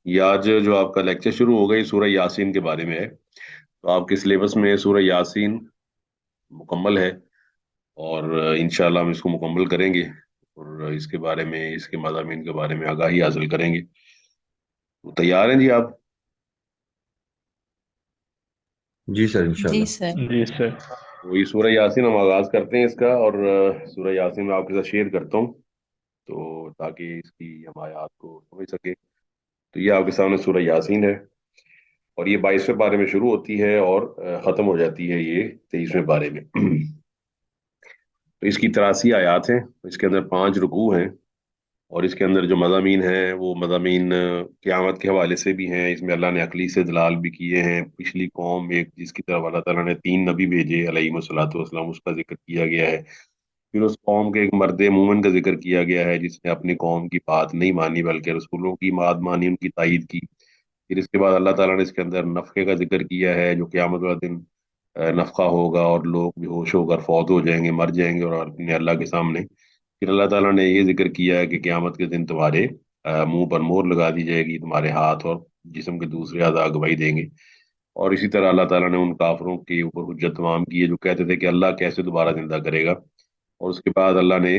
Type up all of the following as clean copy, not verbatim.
ये आज जो आपका लेक्चर शुरू होगा ये सूरह यासीन के बारे में है। तो आपके सिलेबस में सूरह यासीन मुकम्मल है। और इंशाल्लाह हम इसको मुकम्मल करेंगे और इसके बारे में, इसके मज़ामीन के बारे में आगाही हासिल करेंगे। तो तैयार हैं जी आप? जी सर, जी इंशाल्लाह। सर। जी सर। तो ये सूरह यासीन हम आगाज़ करते हैं इसका, और सूरह यासीन मैं आपके साथ शेयर करता हूँ तो ताकि इसकी हम आयात को समझ सके। तो ये आपके सामने सूरह यासीन है, और ये 22वें पारे में शुरू होती है और ख़त्म हो जाती है ये 23वें पारे में। तो इसकी 83 आयात हैं, इसके अंदर 5 रुकू हैं, और इसके अंदर जो मज़ामीन हैं वो मज़ामीन क़यामत के हवाले से भी हैं। इसमें अल्लाह ने अकली से दलाल भी किए हैं। पिछली कौम एक जिसकी तरफ अल्लाह ताला ने 3 नबी भेजे अलैहिस्सलातु वस्सलाम, उसका जिक्र किया गया है। फिर उस कौम के एक मर्द मोमिन का जिक्र किया गया है जिसने अपनी कौम की बात नहीं मानी बल्कि रसूलों की बात मानी, उनकी तायीद की। फिर इसके बाद अल्लाह ताला ने इसके अंदर नफ़खे का जिक्र किया है, जो क़यामत वाले दिन नफ़खा होगा और लोग बेहोश होकर फौत हो जाएंगे, मर जाएंगे और अपने अल्लाह के सामने। फिर अल्लाह ताला ने ये जिक्र किया है कि क़यामत के दिन तुम्हारे मुंह पर मोहर लगा दी जाएगी, तुम्हारे हाथ और जिस्म के दूसरे अज़ा गवाही देंगे। और इसी तरह अल्लाह ताला ने उन काफिरों के ऊपर हुज्जत तमाम की है जो कहते थे कि अल्लाह कैसे दोबारा जिंदा करेगा। और उसके बाद अल्लाह ने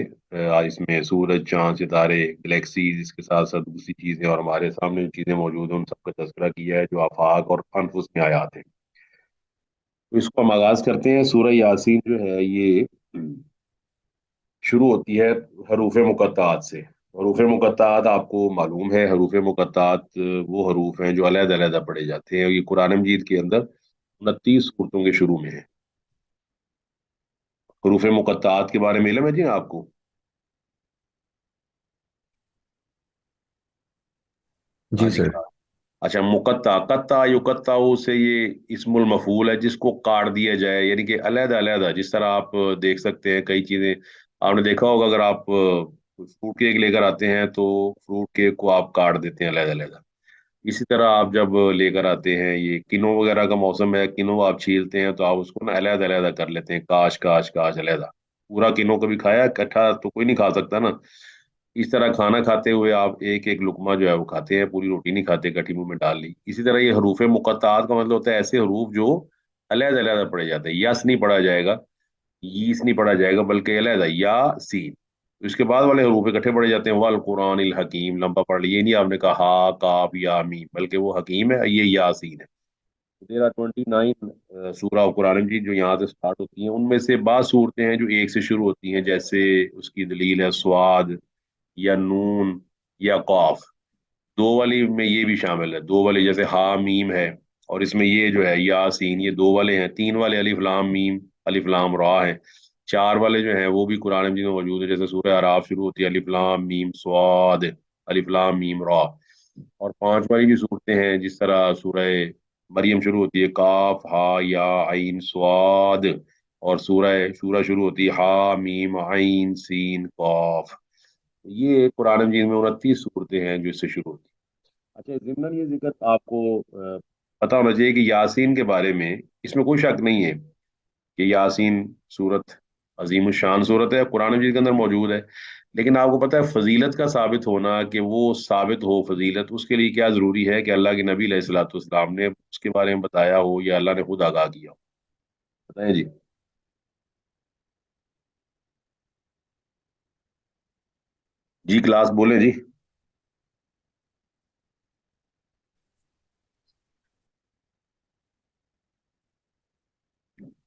इसमें सूरज, चांद, सितारे, गैलेक्सीज, इसके साथ साथ दूसरी चीजें और हमारे सामने जो चीजें मौजूद हैं उन सबका तज़किरा किया है जो आफाक और अनफुस में आयात हैं। तो इसको हम आगाज करते हैं। सूरह यासीन जो है ये शुरू होती है हरूफ मुकत्तात से। हरूफ मुकत्तात आपको मालूम है, हरूफ मुकत्तात वो हरूफ हैं जो अलग-अलग पढ़े जाते हैं। ये कुरान मजीद के अंदर 29 सूरतों के शुरू में है। हरूफ मुकत्तात के बारे में इल्म है जी आपको? हाँ जी जी। सर। अच्छा, मुकत्ता, कत्ता युकत्ताऊ से ये इस्मुल मफूल है जिसको काट दिया जाए, यानी कि अलग-अलग। जिस तरह आप देख सकते हैं कई चीजें आपने देखा होगा, अगर आप फ्रूट केक लेकर आते हैं तो फ्रूट केक को आप काट देते हैं अलग-अलग। इसी तरह आप जब लेकर आते हैं, ये किनो वगैरह का मौसम है, किनो आप छीलते हैं तो आप उसको ना अलग-अलग कर लेते हैं, काश काश काश अलग। पूरा किनो कभी खाया इकट्ठा तो कोई नहीं खा सकता ना। इस तरह खाना खाते हुए आप एक एक लुकमा जो है वो खाते हैं, पूरी रोटी नहीं खाते, कटी मुंह में डाल ली। इसी तरह ये हरूफ मुकत्तात का मतलब होता है ऐसे हरूफ जो अलग अलग पढ़े जाते हैं। यस नहीं पढ़ा जाएगा, यीस नहीं पढ़ा जाएगा, बल्कि अलग या सीन। तो इसके बाद वाले हरूफ इकट्ठे पढ़े जाते हैं। वल कुरान इल हकीम, लंबा पढ़ लिया, ये नहीं आपने कहा हा काफ या मीम, बल्कि वो हकीम है, ये यासीन है। तेरह 29 सूरा कुरान मजीद जो यहाँ से स्टार्ट होती हैं उनमें से बाद सूरतें हैं जो एक से शुरू होती हैं, जैसे उसकी दलील है स्वाद या नून या कॉफ। दो वाली में ये भी शामिल है, दो वाली जैसे हा मीम है, और इसमें ये जो है यासीन, ये दो वाले हैं। तीन वाले अलिफ लाम मीम, अलिफ लाम रा है। चार वाले जो हैं वो भी कुरान मजीद में मौजूद है, जैसे सूरह आराफ शुरू होती है अलिफ लाम मीम स्वाद, अलिफ लाम मीम रा। और पांच वाली भी सूरतें हैं, जिस तरह सूरह मरियम शुरू होती है काफ हा या आइन स्वाद, और सूरह शूरा शुरू होती है हा मीम आइन सीन कॉफ। ये कुरान मजीद में 29 सूरतें हैं जो इससे शुरू होती हैं। अच्छा, ज़िम्नन ये जिक्र आपको पता होना चाहिए कि यासीन के बारे में इसमें कोई शक नहीं है कि यासीन सूरत अजीम शान सूरत है, कुरान मजीद के अंदर मौजूद है। लेकिन आपको पता है फजीलत का साबित होना, कि वो साबित हो फजीलत, उसके लिए क्या ज़रूरी है कि अल्लाह के नबी अलैहिस्सलाम ने उसके बारे में बताया हो या अल्लाह ने खुद आगाह किया हो। बताएं जी। जी क्लास बोले जी।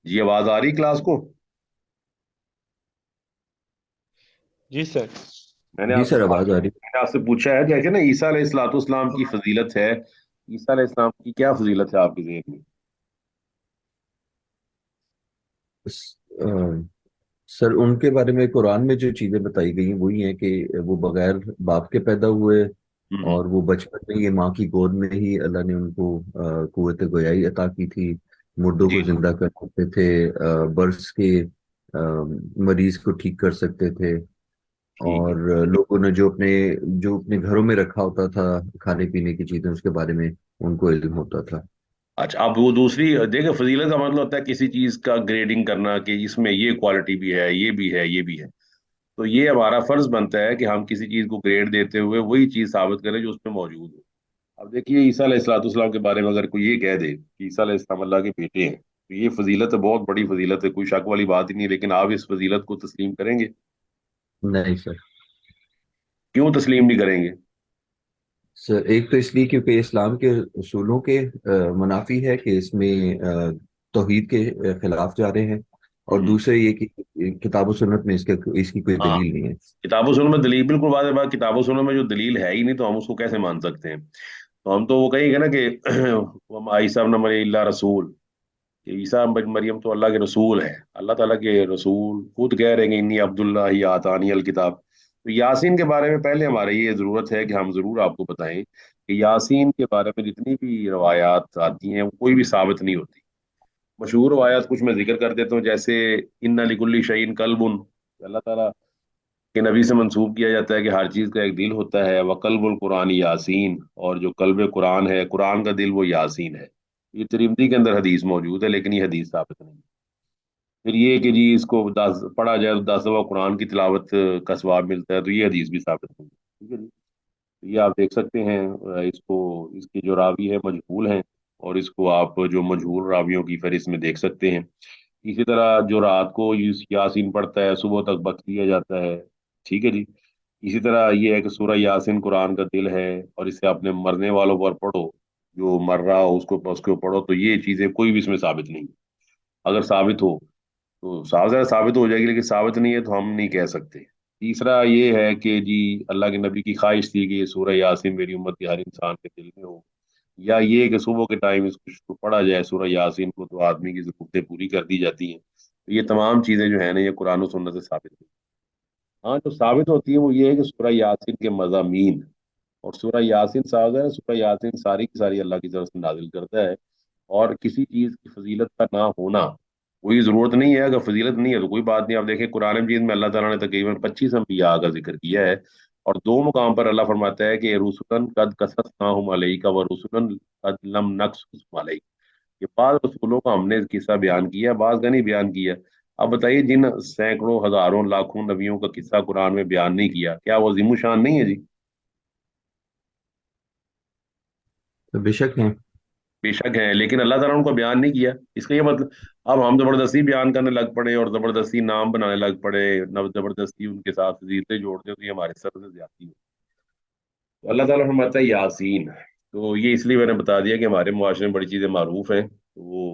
जी आवाज आ रही क्लास को? जी सर। मैंने जी आपसे सर, आवाज आ रही। मैंने आपसे पूछा है जैसे ना ईसा अलैहिस्सलाम की फजीलत है, ईसा अलैहिस्सलाम की क्या फजीलत है आपके ज़हन में? अ, सर, उनके बारे में कुरान में जो चीजें बताई गई हैं वही हैं कि वो बगैर बाप के पैदा हुए, हम्म। और वो बचपन में ये माँ की गोद में ही अल्लाह ने उनको कुव्वत गोयाई अता की थी। मुर्दों जी को जिंदा कर सकते थे, बर्स के मरीज को ठीक कर सकते थे। ठीक है। और लोगों ने जो अपने घरों में रखा होता था खाने पीने की चीजें, उसके बारे में उनको इल्म होता था। अच्छा, अब वो दूसरी देखिए, फजीलत का मतलब होता है किसी चीज का ग्रेडिंग करना, कि इसमें ये क्वालिटी भी है, ये भी है, ये भी है। तो ये हमारा फर्ज बनता है कि हम किसी चीज को ग्रेड देते हुए वही चीज साबित करें जो उसमें मौजूद हो। अब देखिए ईसा अलैहिस्सलाम के बारे में अगर कोई ये कह दे कि ईसा अलैहिस्सलाम अल्लाह के बेटे हैं, तो ये फजीलत है, बहुत बड़ी फजीलत है, कोई शक वाली बात ही नहीं है। लेकिन आप इस फजीलत को तस्लीम करेंगे? नहीं सर। क्यों तस्लीम नहीं करेंगे? सर एक तो इसलिए क्योंकि इस्लाम के उसूलों के मुनाफी है कि इसमें तौहीद के खिलाफ जा रहे हैं। और हम्म। दूसरा ये कि किताब और सुन्नत में इसकी कोई हाँ, दलील नहीं है। किताबों सुन्नत में दलील, बिल्कुल बात है, बात किताबों सुन्नत में जो दलील है ही नहीं तो हम उसको कैसे मान सकते हैं? तो हम तो वो कहेंगे ना कि हम ईसा इब्न मरियम इल्ला रसूल, कि ईसा बिन मरियम तो अल्लाह के रसूल है, अल्लाह ताला के रसूल खुद कह रहे हैं कि इन्नी अब्दुल्लाह ही आतानी अल किताब। तो यासीन के बारे में पहले हमारी ये जरूरत है कि हम जरूर आपको बताएं कि यासीन के बारे में जितनी भी रवायात आती हैं वो कोई भी साबित नहीं होती। मशहूर रवायात कुछ मैं जिक्र कर देता हूँ, जैसे इन्ना लिकुल्ली शैइन कल्बुन, अल्लाह ताला के नबी से मंसूब किया जाता है कि हर चीज का एक दिल होता है, वकल्बुल कुरान यासीन, और जो कल्ब कुरान है, कुरान का दिल वो यासीन है। ये तिरमिज़ी के अंदर हदीस मौजूद है, लेकिन ये हदीस साबित नहीं है। फिर ये कि जी इसको दस पढ़ा जाए तो 10 दफा कुरान की तिलावत का सवाब मिलता है, तो ये हदीस भी साबित नहीं है। ठीक है जी। तो ये आप देख सकते हैं, इसको, इसके जो रावी है मजहूल हैं, और इसको आप जो मजहूल रावियों की फहरिस्त में देख सकते हैं। इसी तरह जो रात को यासीन पढ़ता है सुबह तक बख्श दिया जाता है। ठीक है जी। इसी तरह ये है कि सूरह यासीन कुरान का दिल है, और इसे अपने मरने वालों पर पढ़ो, जो मर रहा हो उसको उसको पढ़ो। तो ये चीजें कोई भी इसमें साबित नहीं है। अगर साबित हो तो साफ ज़ाहिर साबित हो जाएगी, लेकिन साबित नहीं है तो हम नहीं कह सकते। तीसरा ये है कि जी अल्लाह के नबी की ख्वाहिश थी कि ये सूरह यासीन मेरी उम्मत के हर इंसान के दिल में हो, या ये कि सुबह के टाइम इसको पढ़ा जाए सूरह यासीन को तो आदमी की ज़रूरतें पूरी कर दी जाती हैं। तो ये तमाम चीज़ें जो है ना ये कुरान और सुन्नत से साबित नहीं। हाँ, जो साबित होती है वो ये है कि सूरह यासीन के मज़ामीन, और सूरह यासीन साहब है, सूरह यासीन सारी की सारी अल्लाह की तरफ से नाजिल करता है। और किसी चीज की फजीलत का ना होना कोई जरूरत नहीं है। अगर फजीलत नहीं है तो कोई बात नहीं। आप देखें कुरान मजीद में अल्लाह ताला ने तकरीबन 25 अंबिया का जिक्र किया है, और दो मुकाम पर अल्लाह फरमाता है कि रुसुलन कद कससनाहुम अलैका व रुसुलन कद लम नक़सुसहुम अलैक, कि बाद रसूलों का हमने किस्सा बयान किया, बाज का नहीं बयान किया। अब बताइए जिन सैकड़ों हजारों लाखों नबियों का किस्सा कुरान में बयान नहीं किया, क्या वो अजीम शान नहीं है जी? तो बेशक है। बेशक है, लेकिन अल्लाह ताला ने उनको बयान नहीं किया। इसका ये मतलब अब हम जबरदस्ती बयान करने लग पड़े और जबरदस्ती नाम बनाने लग पड़े, न जबरदस्ती उनके साथ फजीलतें जोड़ते, तो ये हमारे सर से ज्यादती है। तो अल्लाह ताला फरमाता है यासीन। तो ये इसलिए मैंने बता दिया कि हमारे मुआशरे में बड़ी चीजें मारूफ हैं, तो वो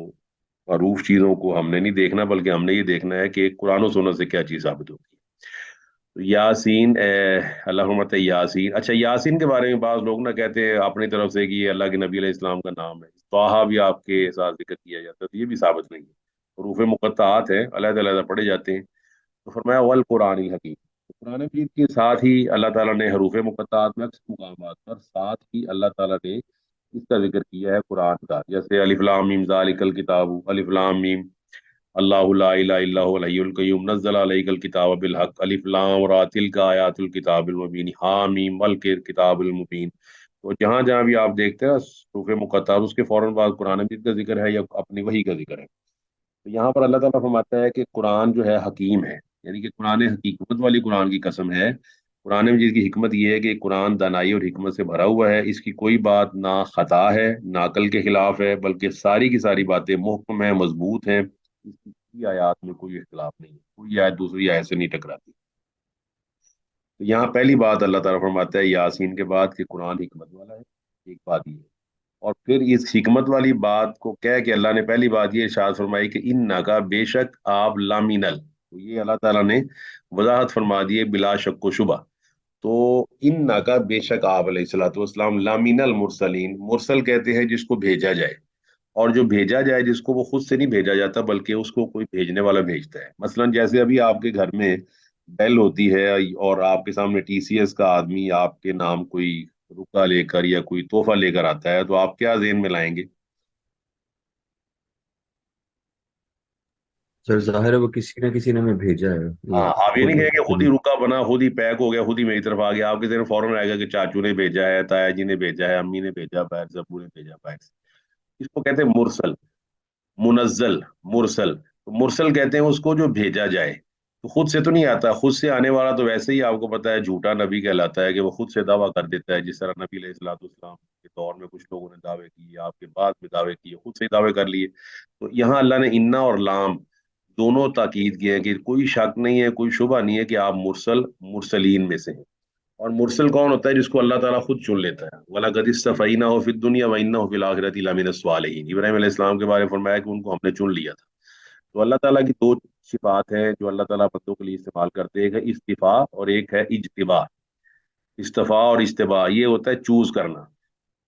मारूफ चीजों को हमने नहीं देखना, बल्कि हमने ये देखना है कि कुरान और सुन्नत से क्या चीज साबित होती है। तो यासीन, अल्लाह फरमाता है यासीन। अच्छा, यासीन के बारे में बाज लोग ना कहते हैं अपनी तरफ से कि ये अल्लाह के नबी अलैहि इस्लाम का नाम है। ताहा भी आपके साथ जिक्र किया जाता है, तो ये भी साबित नहीं है। हरूफ मुक़त्तआत है, अलग अलग पढ़े जाते हैं। तो फरमाया वल कुरान हकीम, तो कुरान मजीद के साथ ही अल्लाह ताला ने हरूफ मुक़त्तआत में अक्सर मुकामात पर साथ ही अल्लाह ताला ने इसका जिक्र किया है कुरान का, जैसे अलिफ लाम मीम ज़ालिकल किताबु, अलिफ लाम मीम अल्लाहु ला इलाहा इल्ला हुवल हय्युल क़य्यूम नज़्ज़ल अलैकल किताब बिल हक़ अलिफ लाम रा तिल्का आयातुल किताबिल मुबीन हामीम वल किताबिल मुबीन। तो जहां जहां भी आप देखते हैं सूफे मुकत्ता उसके फौरन बाद कुरान मजीद का जिक्र है या अपनी वही का जिक्र है। तो यहाँ पर अल्लाह ताला फरमाता है कि कुरान जो है हकीम है, यानी कि कुरान हकीकत वाली कुरान की कसम है। कुरान मजीद की हिकमत ये है कि कुरान दानाई और हिकमत से भरा हुआ है, इसकी कोई बात ना खता है ना अकल के खिलाफ है, बल्कि सारी की सारी बातें मुहकम है, मजबूत हैं। इसकी किसी आयत में कोई इख्तलाफ नहीं है, कोई आयत दूसरी आयत से नहीं टकराती। तो यहाँ पहली बात अल्लाह ताला फरमाता है यासीन के बाद कि कुरान हिकमत वाला है। एक बात ये है। और फिर इस हिकमत वाली बात को कह के अल्लाह ने पहली बात ये इरशाद फरमाई कि इन्ना का बेशक आप लामिनल, तो ये अल्लाह ताला ने वजाहत फरमा दी है बिला शक व शुबा। तो इन्ना का बेशक आप अलैहिस्सलाम लामिनल मुरसलीन, मुरसल कहते हैं जिसको भेजा जाए, और जो भेजा जाए जिसको वो खुद से नहीं भेजा जाता बल्कि उसको कोई भेजने वाला भेजता है। मसलन जैसे अभी आपके घर में बेल होती है, और आपके सामने टीसीएस का आदमी आपके नाम कोई रुपया लेकर या कोई तोहफा लेकर आता है, तो आप क्या जेहन में लाएंगे? सर जाहिर है वो किसी ना किसी ने हमें भेजा है, हाँ, वो आप ये नहीं खुद कहेंगे तो खुद ही नहीं। रुका बना, खुद ही पैक हो गया, खुद ही मेरी तरफ आ गया। आपके जेहन में फौरन आएगा कि चाचू ने भेजा है, ताया जी ने भेजा है, अम्मी ने भेजा, बैर जब्बू ने भेजा, बैर। इसको कहते हैं मुरसल, मुनज्जल, मुरसल। तो मुरसल कहते हैं उसको जो भेजा जाए। तो खुद से तो नहीं आता, खुद से आने वाला तो वैसे ही आपको पता है झूठा नबी कहलाता है, कि वो खुद से दावा कर देता है, जिस तरह नबी अलैहिस्सलाम के दौर में कुछ लोगों ने दावे किए, आपके बाद में दावे किए, खुद से ही दावे कर लिए। तो यहाँ अल्लाह ने इन्ना और लाम दोनों ताकीद किए हैं कि कोई शक नहीं है, कोई शुबह नहीं है कि आप मुरसलीन में से हैं। और मुरसल कौन होता है? जिसको अल्लाह ताला खुद चुन लेता है। वलक़द इस्तफ़ैनाहु फ़िद दुनिया व इन्नहु फ़िल आखिरति लमिनस सालिहीन। इब्राहीम अलैहिस्सलाम के बारे में फरमाया कि उनको हमने चुन लिया था। तो अल्लाह ताला की दो सिफात है जो अल्लाह ताला बंदों के लिए इस्तेमाल करते हैं, एक है इस्तिफा और एक है इज्तिबा। इस्तफा और इज्तिबा ये होता है चूज करना।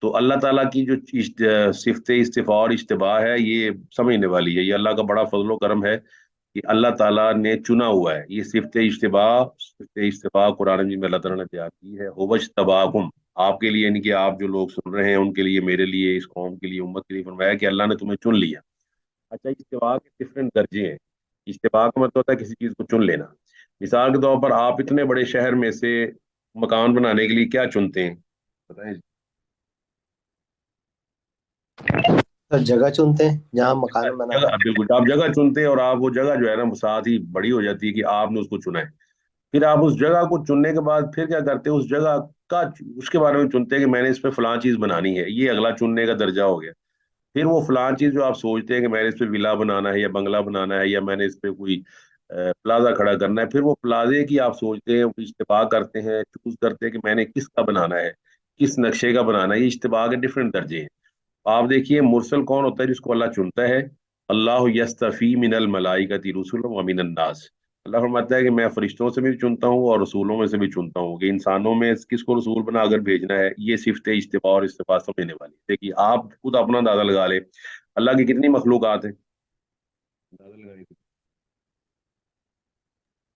तो अल्लाह ताला की जो सिफत इस्तिफा और इज्तिबा है, ये समझने वाली है। ये अल्लाह का बड़ा फजलो करम है कि अल्लाह ताला ने चुना हुआ है। ये सिफत इज्तिबा कुरान मजीद में अल्लाह ताला ने तैयार की है। हुवज्तबाकुम, आपके लिए, यानी कि आप जो लोग सुन रहे हैं उनके लिए, मेरे लिए, इस कौम के लिए, उम्मत के लिए फरमाया कि अल्लाह ने तुम्हें चुन लिया। अच्छा, इस्तिवा के डिफरेंट दर्जे हैं। इस्तिवा का मतलब होता है किसी चीज को चुन लेना। मिसाल के तौर पर आप इतने बड़े शहर में से मकान बनाने के लिए क्या चुनते हैं, बताएं। तो जगह चुनते हैं जहाँ मकान बनाना जगह, बिल्कुल, आप जगह चुनते हैं, और आप वो जगह जो है ना साथ ही बड़ी हो जाती है कि आपने उसको चुना है। फिर आप उस जगह को चुनने के बाद फिर क्या करते हैं, उस जगह का, उसके बारे में चुनते हैं कि मैंने इस पे फलां चीज बनानी है। ये अगला चुनने का दर्जा हो गया। फिर वो फलां चीज जो आप सोचते हैं कि मैंने इस पे विला बनाना है या बंगला बनाना है या मैंने इस पे कोई प्लाजा खड़ा करना है, फिर वो प्लाजे की आप सोचते हैं, इज्तिमा करते हैं, चूज करते हैं कि मैंने किसका बनाना है, किस नक्शे का बनाना है। ये इज्तिमा के डिफरेंट दर्जे हैं। आप देखिए मुरसल कौन होता है? जिसको अल्लाह चुनता है। अल्लाह यस्तफी मिनल मलाइकति रुसुलन व मिनन नास। अल्लाह फरमाता है कि मैं फरिश्तों से भी चुनता हूँ और रसूलों में से भी चुनता हूँ, कि इंसानों में किसको रसूल बना अगर भेजना है। ये सिफत इज्तिबा और इस्तिफा समझने वाली है। देखिए आप खुद अपना अंदाजा लगा ले, अल्लाह की कितनी मखलूकात है, अंदाजा लगाइए।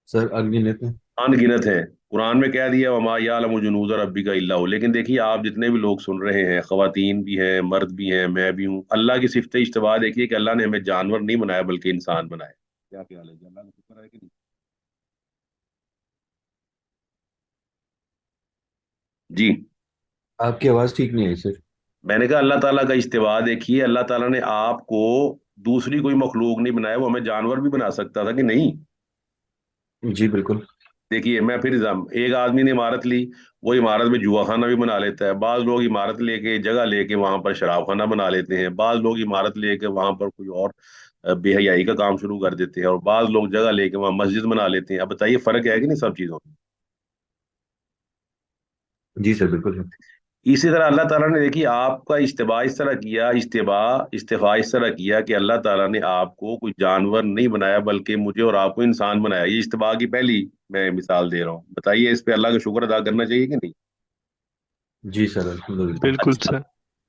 सर अनगिनत है। अनगिनत है। कुरान में कह दिया वमा यालमु जुनूद रब्बिका इल्ला हु। लेकिन देखिए आप जितने भी लोग सुन रहे हैं, खवातीन भी हैं, मर्द भी हैं, मैं भी हूँ, अल्लाह की सिफत इज्तिबा देखिए कि अल्लाह ने हमें जानवर नहीं बनाया बल्कि इंसान बनाया। क्या ख्याल है जी? अल्लाह का शुक्र है कि नहीं? जी। आपकी आवाज ठीक नहीं है सर। मैंने कहा अल्लाह ताला का इज्तिबा देखिए, अल्लाह ताला ने आपको दूसरी कोई मखलूक नहीं बनाया, वो हमें जानवर भी बना सकता था कि नहीं? जी बिल्कुल। देखिए मैं फिर एक आदमी ने इमारत ली, वो इमारत में जुआ खाना भी बना लेता है। बाज लोग इमारत लेके, जगह लेके वहां पर शराब खाना बना लेते हैं। बाज लोग इमारत लेके वहां पर कोई और बेहयाई का काम शुरू कर देते हैं। और बाज लोग जगह लेके वहां मस्जिद बना लेते हैं। अब बताइए फर्क है कि नहीं सब चीजों में? जी सर बिल्कुल है। इसी तरह अल्लाह ताला ने देखिए आपका इज्तिबा इस तरह किया, इस्तिफा इस तरह किया कि अल्लाह ताला ने आपको कोई जानवर नहीं बनाया बल्कि मुझे और आपको इंसान बनाया। ये इज्तिबा की पहली मैं मिसाल दे रहा हूँ। बताइए इस पे अल्लाह का शुक्र अदा करना चाहिए कि नहीं? जी सर अल्हम्दुलिल्लाह। बिल्कुल अच्छा, सर।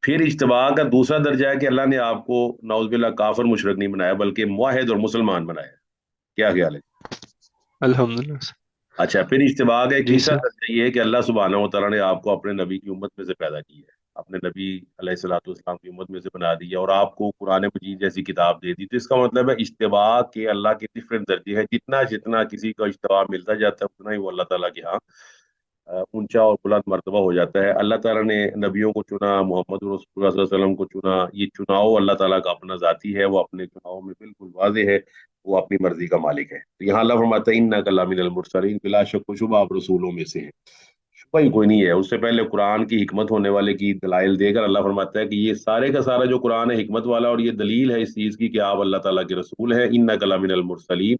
फिर इज्तिमा का दूसरा दर्जा है कि अल्लाह ने आपको नाउजुबिल्लाह काफिर मुशरिक नहीं बनाया बल्कि मुवाहिद और मुसलमान बनाया। क्या ख्याल है? अल्हम्दुलिल्लाह सर। अच्छा, फिर इज्तिमा का एक जी तीसरा सर। दर्जा ये है कि अल्लाह सुब्हानहू व तआला ने आपको अपने नबी की उम्मत में से पैदा किया है, अपने नबी अलैहिस्सलातु वस्सलाम की उम्मत में से बना दिया और आपको कुरान मजीद जैसी किताब दे दी। तो इसका मतलब है इज्तिमा के अल्लाह के डिफरेंट दर्जे हैं। जितना जितना किसी का इज्तिमा मिलता जाता है उतना ही वो अल्लाह ताला के यहाँ ऊंचा और बुलंद मर्तबा हो जाता है। अल्लाह ताला ने नबियों को चुना, मोहम्मद रसूलुल्लाह सल्लल्लाहु अलैहि वसल्लम को चुना। ये चुनाव अल्लाह ताला का अपना जाती है, वो अपने चुनाव में बिल्कुल वाज़ेह है, वो अपनी मर्जी का मालिक है। तो यहाँ अल्लाह फरमाता है इन्नका लमिनल मुरसलीन, बिला शक व शुबा आप रसूलों में से हैं। शुबा ही कोई नहीं है। उससे पहले कुरान की हिकमत होने वाले की दलाइल देकर अल्लाह फरमाता है कि ये सारे का सारा जो कुरान है हिकमत वाला, और ये दलील है इस चीज की कि आप अल्लाह ताला के रसूल हैं। इन्नका लमिनल मुरसलीन।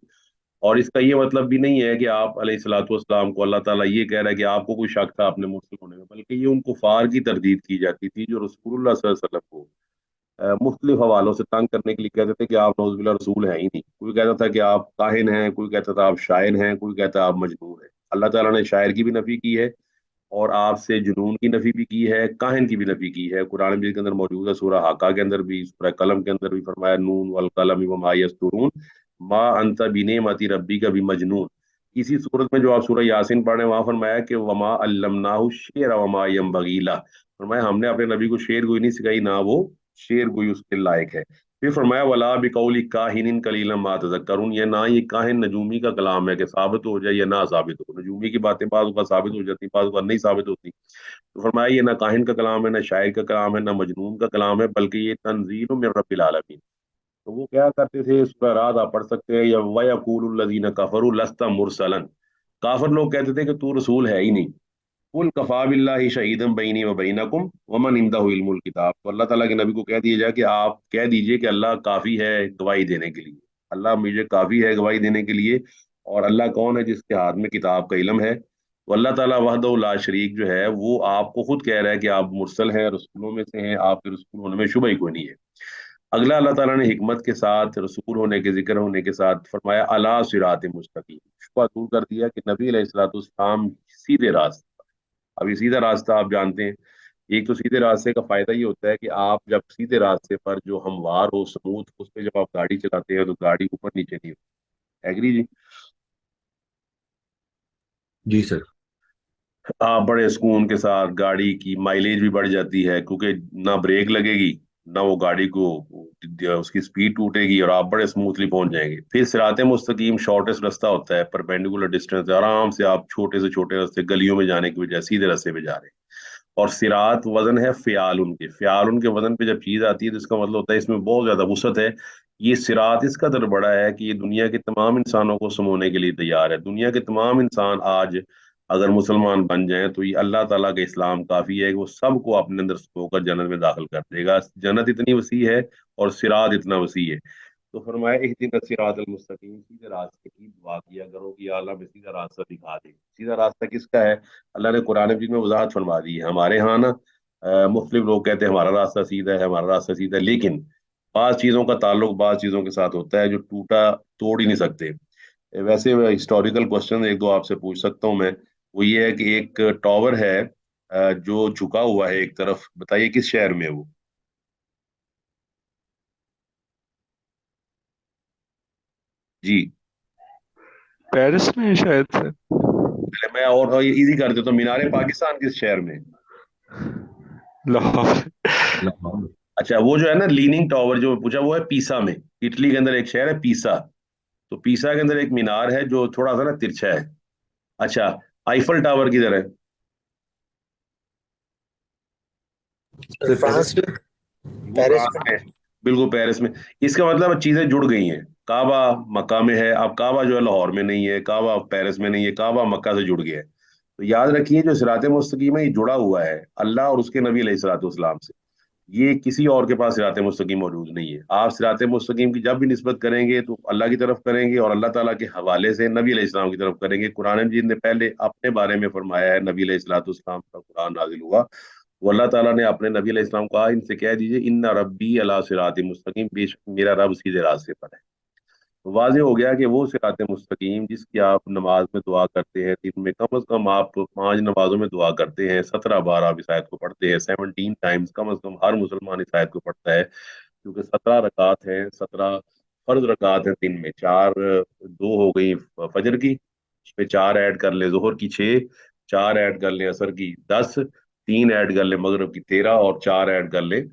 और इसका ये मतलब भी नहीं है कि आप अलैहिस्सलातु वस्सलाम को अल्लाह ताला ये कह रहा है कि आपको कोई शक था अपने मुर्सल होने में, बल्कि ये उन कुफार की तरदीद की जाती थी जो रसूलुल्लाह सल्लल्लाहु अलैहि वसल्लम को मुख्तलिफ हवालों से तंग करने के लिए कहते थे कि आप नौजुबिल्लाह रसूल हैं ही नहीं। कोई कहता था कि आप काहिन हैं, कोई कहता था आप शायर हैं, कोई कहता आप मजनून हैं। अल्लाह ताला ने शायर की भी नफी की है और आपसे जुनून की नफी भी की है, काहिन की भी नफी की है। कुरान मजीद के अंदर मौजूद है, सूरह हाका के अंदर भी, सूरह कलम के अंदर भी फरमाया नून वल कलम वमा यस्तुरून मा अंता बिनेमति रब्बिका बिमजनून। इसी सूरत में जो आप सूरह यासीन पढ़ रहे हैं वहां फरमाया कि वमा अल्लमनाहु शेर वमा यंबगी ला। फरमाया हमने अपने नबी को शेर गोई नहीं सिखाई, ना वो शेर गोई उसके लायक है। फिर फरमाया वला बिकौली काहिनिन कलीलन मा तज़क्करून, ये ना ये काहिन नजूमी का कलाम है कि साबित हो जाए या ना साबित हो। नजूमी की बातें बाद का साबित हो जाती, बाद का नहीं साबित होती। तो फरमाया ये ना काहिन का कलाम है, ना शायर का कलाम है, ना मजनून का कलाम है, बल्कि ये तंजील मिन रब्बिल आलमीन, तो वो क्या करते थे, सूरह रात आप पढ़ सकते हैं, या वयकूलुल लज़ीना कफरू लस्ता मुरसलन, काफिर लोग कहते थे कि तू रसूल है ही नहीं। कुल कफा बिल्लाहि शहीदन बैनी व बैनकुम वमन इंदहु इल्मुल किताब, तो अल्लाह ताला के नबी को कह दिया जाए कि आप कह दीजिए कि अल्लाह काफी है गवाही देने के लिए, अल्लाह मुझे काफी है गवाही देने के लिए। और अल्लाह कौन है? जिसके हाथ में किताब का इल्म है। तो अल्लाह ताला वहदहु ला शरीक जो है वो आपको खुद कह रहा है कि आप मुरसल हैं, रसूलों में से हैं, आपके रसूल होने में शुबह ही कोई नहीं है। अगला अल्लाह ताला ने हिकमत के साथ रसूल होने के जिक्र होने के साथ फरमाया अला सिरात मुस्तकीम, शुबह दूर कर दिया कि नबी अलैहिस्सलाम सीधे रास्ते। अब ये सीधा रास्ता आप जानते हैं, एक तो सीधे रास्ते का फायदा ये होता है कि आप जब सीधे रास्ते पर जो हमवार हो स्मूथ उस पर जब आप गाड़ी चलाते हैं तो गाड़ी ऊपर नीचे नहीं होती। एग्री जी? जी सर। आप बड़े सुकून के साथ, गाड़ी की माइलेज भी बढ़ जाती है क्योंकि ना ब्रेक लगेगी, ना वो गाड़ी को उसकी स्पीड टूटेगी, और आप बड़े स्मूथली पहुंच जाएंगे। फिर सिराते मुस्तकीम शॉर्टेस्ट रास्ता होता है, परपेंडिकुलर डिस्टेंस, आराम से आप छोटे से छोटे रास्ते गलियों में जाने की बजाय सीधे रास्ते पे जा रहे हैं। और सिरात वजन है फ़ियाल उनके वजन पे जब चीज आती है तो इसका मतलब होता है इसमें बहुत ज्यादा वसअत है। ये सिरात इस कदर बड़ा है कि ये दुनिया के तमाम इंसानों को समोने के लिए तैयार है। दुनिया के तमाम इंसान आज अगर मुसलमान बन जाएं तो ये अल्लाह ताला का इस्लाम काफी है कि वो सबको अपने अंदर होकर जन्नत में दाखिल कर देगा। जन्नत इतनी वसी है और सिरात इतना वसी है। तो फरमाया इहदिना सिरातल मुस्तकीम, सीधे रास्ते की दुआ किया करो कि या अल्लाह में सीधा रास्ता दिखा दे। सीधा रास्ता किसका है? अल्लाह ने कुरान मजीद में वजाहत फरमा दी है। हमारे यहाँ ना मुख्तलिफ लोग कहते हैं हमारा रास्ता सीधा है, हमारा रास्ता सीधा है, लेकिन बाज चीजों का ताल्लुक बाज चीजों के साथ होता है जो टूटा तोड़ ही नहीं सकते। वैसे हिस्टोरिकल क्वेश्चन एक दो आपसे पूछ सकता हूँ मैं। वो ये है कि एक टॉवर है जो झुका हुआ है एक तरफ, बताइए किस शहर में है वो? जी। पेरिस में है शायद से। पहले मैं और इजी कर देता हूँ, मीनार पाकिस्तान किस शहर में है? लाहौर। लाहौर। अच्छा, वो जो है ना लीनिंग टावर जो पूछा, वो है पीसा में। इटली के अंदर एक शहर है पीसा। तो पीसा के अंदर एक मीनार है जो थोड़ा सा ना तिरछा है। अच्छा, आईफल टावर किधर है? सबसे पहले फ्रांस में, वो पेरिस फ्रांस में। में है। बिल्कुल पेरिस में। इसका मतलब चीजें जुड़ गई हैं। काबा मक्का में है, अब काबा जो है लाहौर में नहीं है, काबा पेरिस में नहीं है, काबा मक्का से जुड़ गया है। तो याद रखिए जो सिरात मुस्तकीम है ये जुड़ा हुआ है अल्लाह और उसके नबी अलैहिस्सलाम से। ये किसी और के पास सिरात मुस्तकीम मौजूद नहीं है। आप सिरात मुस्तकीम की जब भी निस्बत करेंगे तो अल्लाह की तरफ करेंगे और अल्लाह ताला के हवाले से नबी अलैहिस्सलाम की तरफ करेंगे। कुरान मजीद ने पहले अपने बारे में फरमाया है, नबी अलैहिस्सलाम का कुरान नाजिल हुआ, वो अल्लाह ताला ने अपने नबी अलैहिस्सलाम को कहा इनसे कह दीजिए इन्ना रब्बी अला सिरात मुस्तकीम, बेशक मेरा रब सीधे रास्ते पर है। तो वाज़ेह हो गया कि वो सिरात मुस्तकीम जिसकी आप नमाज में दुआ करते हैं, दिन में कम अज कम आप 5 नमाजों में दुआ करते हैं, 17 बार आप इस आयत को पढ़ते हैं, 17 टाइम्स कम अज कम हर मुसलमान इस आयत को पढ़ता है। क्योंकि 17 रकात हैं, 17 फर्ज रकात हैं दिन में, चार दो हो गई फजर की, उसमें चार ऐड कर ले जोहर की 6, चार ऐड कर ले असर की 10, तीन ऐड कर ले मगरिब की 13, और चार ऐड कर ले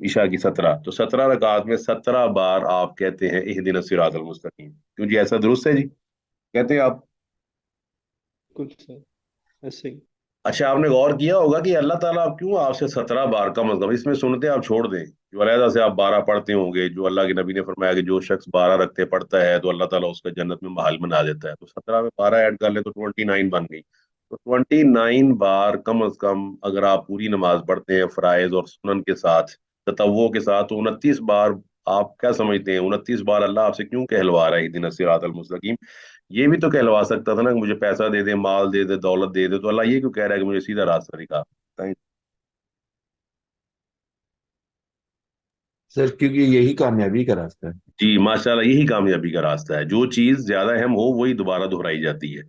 ईशा की 17। तो 17 रकात में 17 बार आप कहते हैं इहदिन सिरातल मुस्तकीम। क्यों जी, ऐसा दुरुस्त है जी? कहते हैं आप? बिल्कुल सर, ऐसे ही। अच्छा, आपने गौर किया होगा कि अल्लाह ताला आप क्यों आपसे 17 बार कम अज कम, इसमें सुनते आप छोड़ दें, जो अलहदा से आप 12 पढ़ते होंगे, जो अल्लाह के नबी ने फरमाया कि जो शख्स 12 रखते पढ़ता है तो अल्लाह ताला उसका जन्नत में महल बना देता है, तो 17 में 12 ऐड कर ले तो 29 बन गई। तो 29 बार कम अज कम अगर आप पूरी नमाज पढ़ते हैं फराइज और सुनन के साथ, ततव्वो के साथ, तो 29 बार आप क्या समझते हैं 29 बार अल्लाह आपसे क्यों कहलवा रहा है इहदिन सिरातल मुस्तकीम? ये भी तो कहलवा सकता था ना कि मुझे पैसा दे दे, माल दे दे, दौलत दे दे, तो अल्लाह ये क्यों कह रहा है कि मुझे सीधा रास्ता दिखा? बताएं। सर क्योंकि यही कामयाबी का रास्ता है। जी माशाल्लाह, यही कामयाबी का रास्ता है। जो चीज ज्यादा अहम हो वही दोबारा दोहराई जाती है।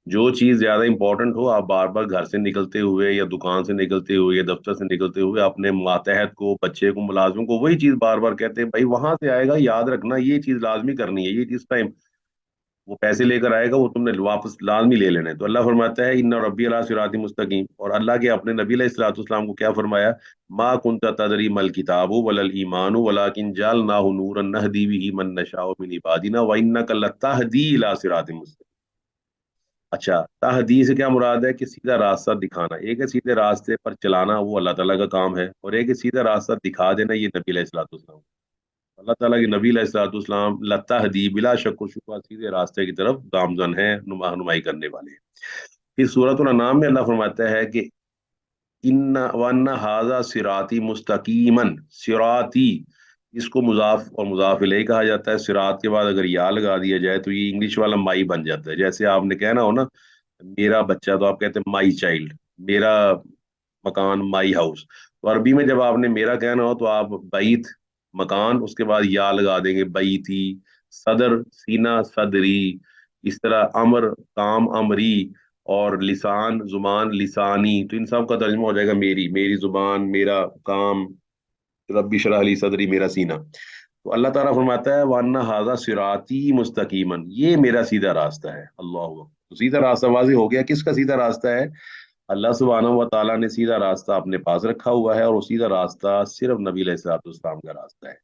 जो चीज ज्यादा इंपॉर्टेंट हो आप बार बार घर से निकलते हुए या दुकान से निकलते हुए या दफ्तर से निकलते हुए अपने मातहत को, बच्चे को, मुलाजिम को वही चीज बार बार कहते हैं, भाई वहां से आएगा, याद रखना ये चीज लाजमी करनी है, ये चीज टाइम वो पैसे लेकर आएगा, वो तुमने वापस लाजमी ले लेना है। तो अल्लाह फरमाता है इन्ना रब्बी अला सिराती मुस्तकीम। और अल्लाह के अपने नबी अलैहिस्सलाम को क्या फरमाया? मा कुंता तदरी मल किताबु वलल ईमानु वलाकिन जअलनाहु नूरन नहदी बिही मन नशाउ मिन इबादिना व इन्नका लतहदी इला सिरातिम मुस्तकीम। अच्छा, तहदी से क्या मुराद है? कि सीधा रास्ता दिखाना। एक है सीधे रास्ते पर चलाना, वो अल्लाह ताला का काम है, और एक है सीधा रास्ता दिखा देना, ये नबी अलैहिस्सलाम। अल्लाह ताला के नबी अलैहिस्सलाम लत्तहदी बिला शक व शुबा सीधे रास्ते की तरफ गामजन है, रहनुमाई करने वाले। फिर सूरह अनाम में अल्लाह फरमाता है कि इन्ना वन्ना हाजा सिराती मुस्तकीमन, सिराती इसको मुजाफ और मुजाफ इलैहि कहा जाता है। सिरात के बाद अगर या लगा दिया जाए तो ये इंग्लिश वाला माई बन जाता है। जैसे आपने कहना हो ना मेरा बच्चा, तो आप कहते हैं माई चाइल्ड, मेरा मकान माई हाउस। तो अरबी में जब आपने मेरा कहना हो तो आप बैत मकान, उसके बाद या लगा देंगे बैती, सदर सीना सदरी, इस तरह अमर काम अमरी, और लिसान जुबान लिसानी। तो इन सब का तर्जुमा हो जाएगा मेरी, मेरी जुबान, मेरा काम, रब्बी शरह ली सदरी, मेरा सीना। तो अल्लाह ताला फरमाता है वान्ना हाजा सिराती मुस्तकीमन, ये मेरा सीधा रास्ता है। अल्लाह हू, तो सीधा रास्ता वाज़ेह हो गया। किसका सीधा रास्ता है? अल्लाह सुब्हानहू व तआला ने सीधा रास्ता अपने पास रखा हुआ है, और वो सीधा रास्ता सिर्फ नबी अलैहिस्सलाम का रास्ता है।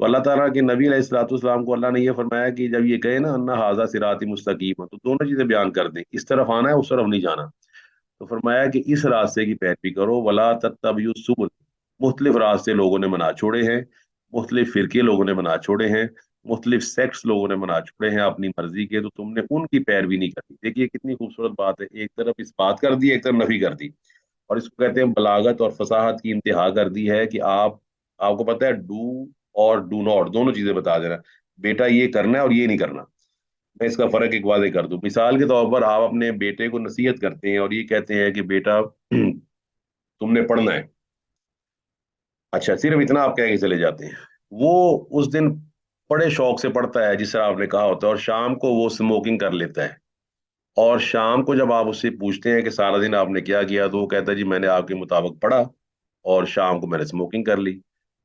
तो अल्लाह ताला के नबी अलैहिस्सलाम को अल्लाह ने ये फरमाया कि जब ये कहे ना अन्ना हाजा सिराती मुस्तकीम, तो दोनों चीजें बयान कर दें, इस तरफ आना है उस तरफ नहीं जाना। तो फरमाया कि इस रास्ते की पैरवी करो, वला तत्तबियु सुबुल, मुख्तलिफ रास्ते लोगों ने बना छोड़े हैं, मुख्तलिफ फिरके लोगों ने बना छोड़े हैं, मुख्तलिफ सेक्ट्स लोगों ने बना छोड़े हैं अपनी मर्जी के, तो तुमने उनकी पैरवी नहीं करनी। देखिए कितनी खूबसूरत बात है, एक तरफ इस बात कर दी, एक तरफ नफी कर दी। और इसको कहते हैं बलागत और फसाहत की इंतहा कर दी है कि आपको पता है डू और डू नॉट दोनों चीजें बता देना, बेटा ये करना है और ये नहीं करना। मैं इसका फर्क एक वादे कर दूं। मिसाल के तौर पर आप अपने बेटे को नसीहत करते हैं और ये कहते हैं कि बेटा तुमने पढ़ना है, अच्छा सिर्फ इतना आप कह के चले जाते हैं। वो उस दिन बड़े शौक से पढ़ता है जिस तरह आपने कहा होता है, और शाम को वो स्मोकिंग कर लेता है। और शाम को जब आप उससे पूछते हैं कि सारा दिन आपने क्या किया, तो वो कहता है जी मैंने आपके मुताबिक पढ़ा और शाम को मैंने स्मोकिंग कर ली।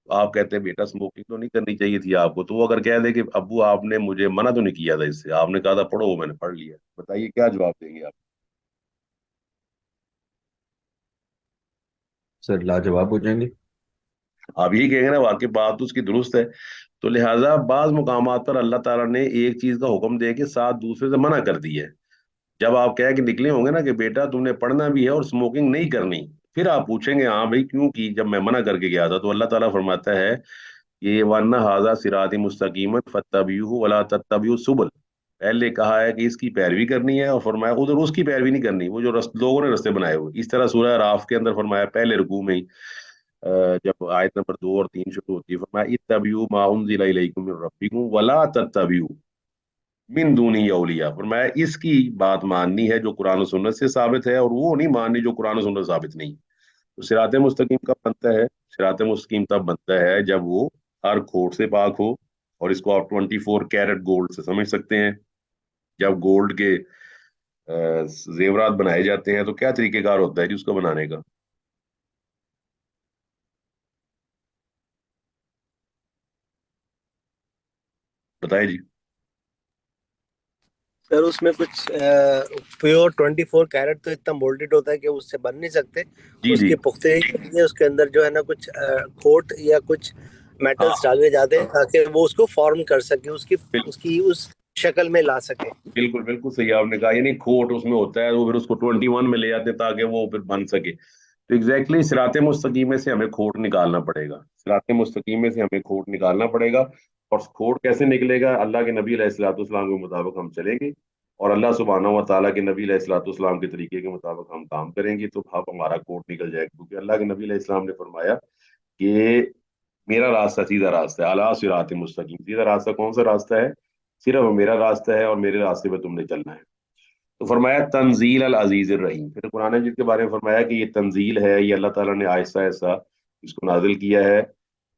तो आप कहते हैं बेटा स्मोकिंग तो नहीं करनी चाहिए थी आपको। तो वो अगर कह दे कि अब्बू आपने मुझे मना तो नहीं किया था इससे, आपने कहा था पढ़ो, मैंने पढ़ लिया, बताइए क्या जवाब देंगे आप? सर लाजवाब हो जाएंगे। आप यही कहेंगे ना वाकई बात तो उसकी दुरुस्त है। तो लिहाजा बाज मुकामात पर अल्लाह ताला ने एक चीज का हुक्म दे के साथ दूसरे से मना कर दिया है। जब आप कह के निकले होंगे ना कि बेटा तुमने पढ़ना भी है और स्मोकिंग नहीं करनी, फिर आप पूछेंगे हाँ भाई क्यों की, जब मैं मना करके गया था। तो अल्लाह ताला फरमाता है ये वन्ना हाजा सिराती मुस्तकीमन फत्तबियू वला तत्तबियू सुबुल, पहले कहा है कि इसकी पैरवी करनी है, और फरमाया उधर उसकी पैरवी नहीं करनी, वो जो लोगों ने रास्ते बनाए हुए। इस तरह सूरह राफ के अंदर फरमाया पहले रुकू में ही, जब आयत नंबर 2 और 3 शुरू होती है, फरमाया इत्तबियू मा उनजिला इलैकुम मिन रब्बिकुम वला तत्तबियू मिन दूनी औलिया। फरमाया इसकी बात माननी है जो कुरान और सुन्नत से साबित है, और वो नहीं माननी जो कुरान और सुन्नत साबित नहीं। तो सिरात मुस्तकीम कब बनता है? सिरात मुस्तकीम तब बनता है जब वो हर खोट से पाक हो। और इसको आप 24 कैरेट गोल्ड से समझ सकते हैं। जब गोल्ड के जेवरात बनाए जाते हैं तो क्या तरीकेकार होता है जी उसको बनाने का? बताइए जी। सर उसमें कुछ प्योर 24 कैरेट तो इतना मोल्डेड होता है कि उससे बन नहीं सकते। जी जी। उसकी पुख्तगी के लिए उसके अंदर जो है ना कुछ खोट या कुछ मेटल्स हाँ डाले जाते हैं ताकि वो उसको फॉर्म कर सके, उसकी बिल, उसकी उस शक्ल में ला सके। बिल्कुल बिल्कुल सही आपने कहा, यानी खोट उसमें होता है, वो फिर उसको 21 में ले जाते हैं ताकि वो फिर बन सके। तो एग्जैक्टली सिरात मुस्तकीम में से हमें खोट निकालना पड़ेगा, सिरात मुस्तकीम में से हमें खोट निकालना पड़ेगा। और खोट कैसे निकलेगा? अल्लाह के नबी अलैहिस्सलाम के मुताबिक हम चलेंगे, और अल्लाह सुब्हानहू व तआला के नबी अलैहिस्सलाम के तरीके के मुताबिक हम काम करेंगे, तो अब हमारा खोट निकल जाएगा। क्योंकि अल्लाह के नबी अलैहिस्सलाम ने फरमाया कि मेरा रास्ता सीधा रास्ता है, अला सिरात मुस्तकीम, सीधा रास्ता कौन सा रास्ता है? सिर्फ मेरा रास्ता है और मेरे रास्ते पे तुमने चलना है। तो फरमाया तंजील अल अजीज रहीम, फिर कुरान मजीद के बारे में फरमाया कि ये तंजील है, ये अल्लाह ताला ने आहिस्ता आहिस्ता इसको नाजिल किया है।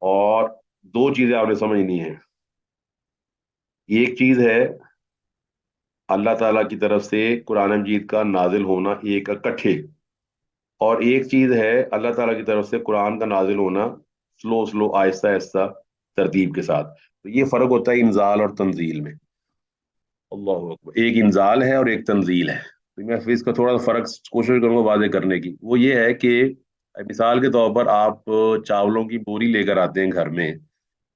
और दो चीजें आपने समझनी है। एक चीज है अल्लाह ताला की तरफ से कुरान मजीद का नाजिल होना एक इकट्ठे, और एक चीज है अल्लाह ताला की तरफ से कुरान का नाजिल होना स्लो स्लो, आहिस्ता आहिस्ता, तरतीब के साथ। तो ये फर्क होता है इंजाल और तंजील में। अल्लाह अकबर, एक इंजाल है और एक तंजील है। तो मैं फिर इसका थोड़ा सा फर्क कोशिश करूंगा वादे करने की। वो ये है कि मिसाल के तौर पर आप चावलों की बोरी लेकर आते हैं घर में,